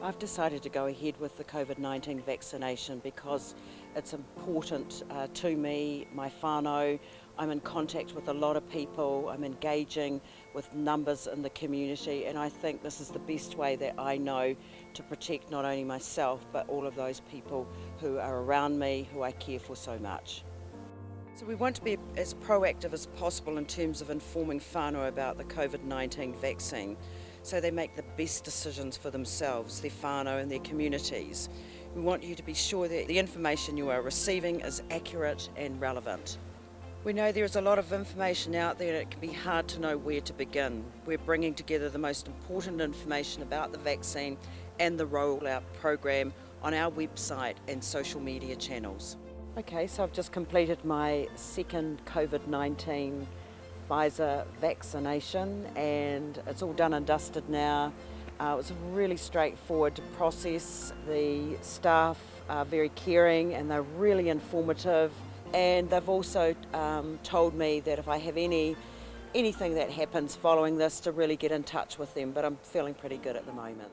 I've decided to go ahead with the COVID-19 vaccination because it's important to me, my whānau. I'm in contact with a lot of people, I'm engaging with numbers in the community, and I think this is the best way that I know to protect not only myself but all of those people who are around me, who I care for so much. So we want to be as proactive as possible in terms of informing whānau about the COVID-19 vaccine, so they make the best decisions for themselves, their whānau and their communities. We want you to be sure that the information you are receiving is accurate and relevant. We know there is a lot of information out there and it can be hard to know where to begin. We're bringing together the most important information about the vaccine and the rollout program on our website and social media channels. Okay, so I've just completed my second COVID-19 Pfizer vaccination and it's all done and dusted now. It was a really straightforward process. The staff are very caring and they're really informative, and they've also told me that if I have anything that happens following this, to really get in touch with them, but I'm feeling pretty good at the moment.